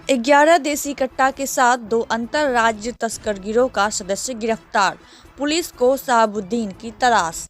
11 देसी कट्टा के साथ 2 अंतर्राज्य तस्कर गिरोह का सदस्य गिरफ्तार। पुलिस को शहाबुद्दीन की तलाश।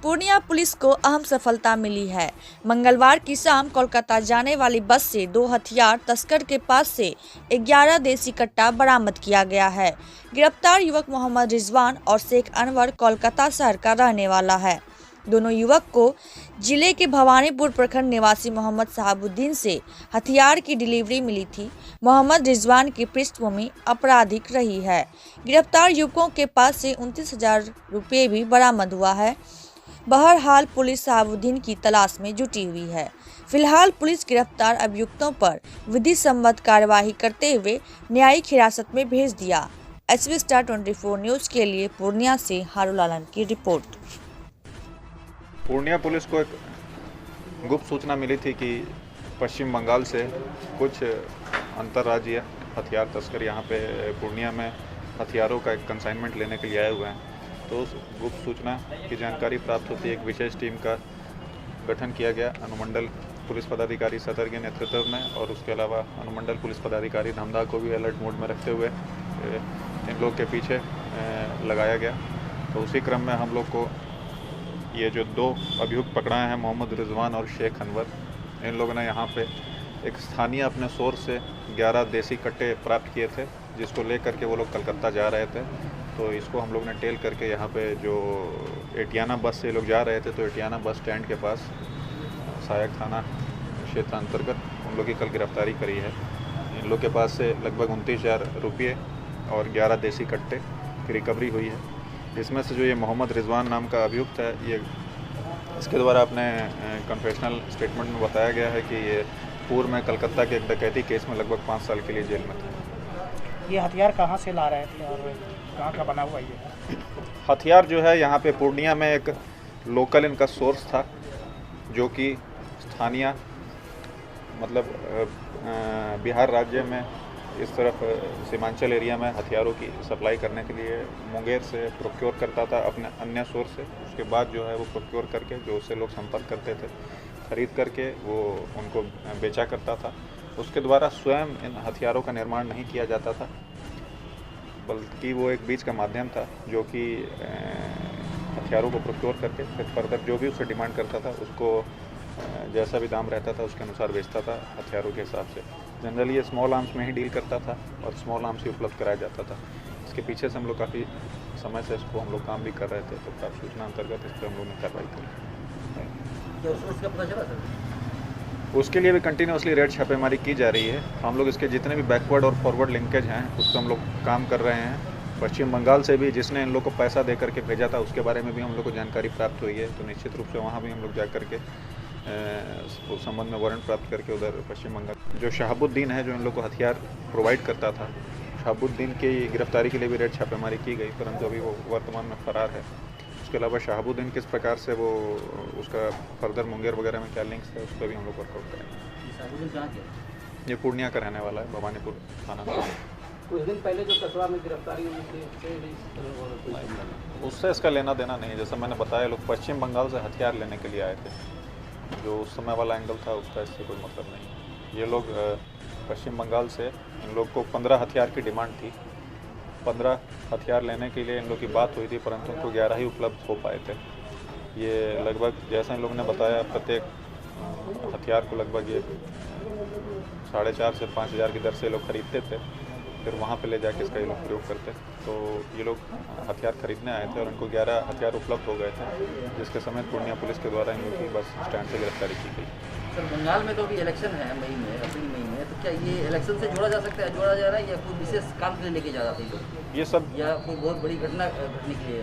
पूर्णिया पुलिस को अहम सफलता मिली है। मंगलवार की शाम कोलकाता जाने वाली बस से 2 हथियार तस्कर के पास से 11 देसी कट्टा बरामद किया गया है। गिरफ्तार युवक मोहम्मद रिजवान और शेख अनवर कोलकाता शहर का रहने वाला है। दोनों युवक को जिले के भवानीपुर प्रखंड निवासी मोहम्मद शहाबुद्दीन से हथियार की डिलीवरी मिली थी। मोहम्मद रिजवान की पृष्ठभूमि आपराधिक रही है। गिरफ्तार युवकों के पास से 29,000 रुपये भी बरामद हुआ है। बहरहाल पुलिस शहाबुद्दीन की तलाश में जुटी हुई है। फिलहाल पुलिस गिरफ्तार अभियुक्तों पर विधि सम्मत कार्यवाही करते हुए न्यायिक हिरासत में भेज दिया। एचबी स्टार 24 न्यूज के लिए पूर्णिया से हारुल आलम की रिपोर्ट। पूर्णिया पुलिस को एक गुप्त सूचना मिली थी कि पश्चिम बंगाल से कुछ अंतर्राज्यीय हथियार तस्कर यहाँ पे पूर्णिया में हथियारों का एक कंसाइनमेंट लेने के लिए आए हुए हैं। तो उस गुप्त सूचना की जानकारी प्राप्त होती है एक विशेष टीम का गठन किया गया अनुमंडल पुलिस पदाधिकारी सतर के नेतृत्व में, और उसके अलावा अनुमंडल पुलिस पदाधिकारी धमधा को भी अलर्ट मोड में रखते हुए इन लोग के पीछे लगाया गया। तो उसी क्रम में हम लोग को ये जो 2 अभियुक्त पकड़ाए हैं मोहम्मद रिजवान और शेख अनवर, इन लोगों ने यहाँ पे एक स्थानीय अपने सोर्स से 11 देसी कट्टे प्राप्त किए थे, जिसको लेकर के वो लोग कलकत्ता जा रहे थे। तो इसको हम लोग ने टेल करके यहाँ पे जो एटियाना बस से लोग जा रहे थे, तो एटियाना बस स्टैंड के पास सहायक थाना क्षेत्र अंतर्गत उन लोग की कल गिरफ्तारी करी है। इन लोग के पास से लगभग 29,000 रुपये और 11 देसी कट्टे की रिकवरी हुई है। इसमें से जो ये मोहम्मद रिजवान नाम का अभियुक्त है, ये इसके द्वारा अपने कन्फेशनल स्टेटमेंट में बताया गया है कि ये पूर्व में कलकत्ता के एक डकैती केस में लगभग 5 साल के लिए जेल में था। ये हथियार कहाँ से ला रहे थे और कहाँ का बना हुआ ये हथियार जो है यहाँ पे पूर्णिया में एक लोकल इनका सोर्स था, जो कि स्थानीय मतलब बिहार राज्य में इस तरफ सीमांचल एरिया में हथियारों की सप्लाई करने के लिए मुंगेर से प्रोक्योर करता था अपने अन्य सोर्स से। उसके बाद जो है वो प्रोक्योर करके जो उससे लोग संपर्क करते थे, खरीद करके वो उनको बेचा करता था। उसके द्वारा स्वयं इन हथियारों का निर्माण नहीं किया जाता था, बल्कि वो एक बीच का माध्यम था जो कि हथियारों को प्रोक्योर करके फिर फर्दर जो भी उससे डिमांड करता था उसको जैसा भी दाम रहता था उसके अनुसार बेचता था हथियारों के हिसाब से। जनरली ये स्मॉल आर्म्स में ही डील करता था और स्मॉल आर्म्स ही उपलब्ध कराया जाता था। इसके पीछे से हम लोग काफ़ी समय से इसको हम लोग काम भी कर रहे थे, तो प्राप्त सूचना अंतर्गत इस पर हम लोग ने कार्रवाई की। उसके लिए भी कंटिन्यूसली रेड छापेमारी की जा रही है। हम लोग इसके जितने भी बैकवर्ड और फॉरवर्ड लिंकेज हैं उस पर हम लोग काम कर रहे हैं। पश्चिम बंगाल से भी जिसने इन लोग को पैसा दे करके भेजा था उसके बारे में भी हम लोग को जानकारी प्राप्त हुई है। तो निश्चित रूप से वहाँ भी हम लोग जा करके उस संबंध में वारंट प्राप्त करके उधर पश्चिम बंगाल जो शहाबुद्दीन है जो इन लोग को हथियार प्रोवाइड करता था, शहाबुद्दीन की गिरफ्तारी के लिए भी रेड छापेमारी की गई, परंतु अभी वो वर्तमान में फरार है। उसके अलावा शहाबुद्दीन किस प्रकार से वो उसका फर्दर मुंगेर वगैरह में क्या लिंक्स है उस पर भी हम लोग वर्कआउट करेंगे। ये पूर्णिया का रहने वाला है, भवानीपुर थाना। कुछ दिन पहले जो कस्बा में गिरफ्तारी हुई थी उससे इसका लेना देना नहीं। जैसा मैंने बताया, लोग पश्चिम बंगाल से हथियार लेने के लिए आए थे, जो उस समय वाला एंगल था उसका इससे कोई मतलब नहीं। ये लोग पश्चिम बंगाल से इन लोग को 15 हथियार की डिमांड थी। 15 हथियार लेने के लिए इन लोग की बात हुई थी, परंतु उनको 11 ही उपलब्ध हो पाए थे। ये लगभग जैसा इन लोगों ने बताया, प्रत्येक हथियार को लगभग ये 4,500 से 5,000 की दर से लोग खरीदते थे, फिर वहाँ पे ले जाके इसका ये लोग प्रयोग करते। तो ये लोग हथियार खरीदने आए थे और इनको 11 हथियार उपलब्ध हो गए थे, जिसके समेत पूर्णिया पुलिस के द्वारा इन लोग की बस स्टैंड से गिरफ्तारी की गई। सर, बंगाल में तो अभी इलेक्शन है मई में, अप्रैल मई में, तो क्या ये इलेक्शन से जोड़ा जा सकता है, जोड़ा जा रहा है, या कोई विशेष काम के लिए लेके जा रहा था लोग, ये सब या कोई बहुत बड़ी घटना घटने के लिए?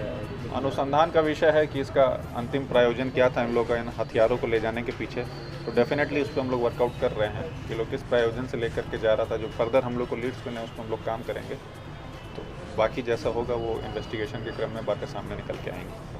अनुसंधान का विषय है कि इसका अंतिम प्रायोजन क्या था इन लोगों का इन हथियारों को ले जाने के पीछे। तो डेफिनेटली उस पर हम लोग वर्कआउट कर रहे हैं कि लोग किस प्रायोजन से लेकर के जा रहा था। जो फर्दर हम लोग को लीड्स मिले उस पर हम लोग काम करेंगे। तो बाकी जैसा होगा वो इन्वेस्टिगेशन के क्रम में बातें सामने निकल के आएंगी।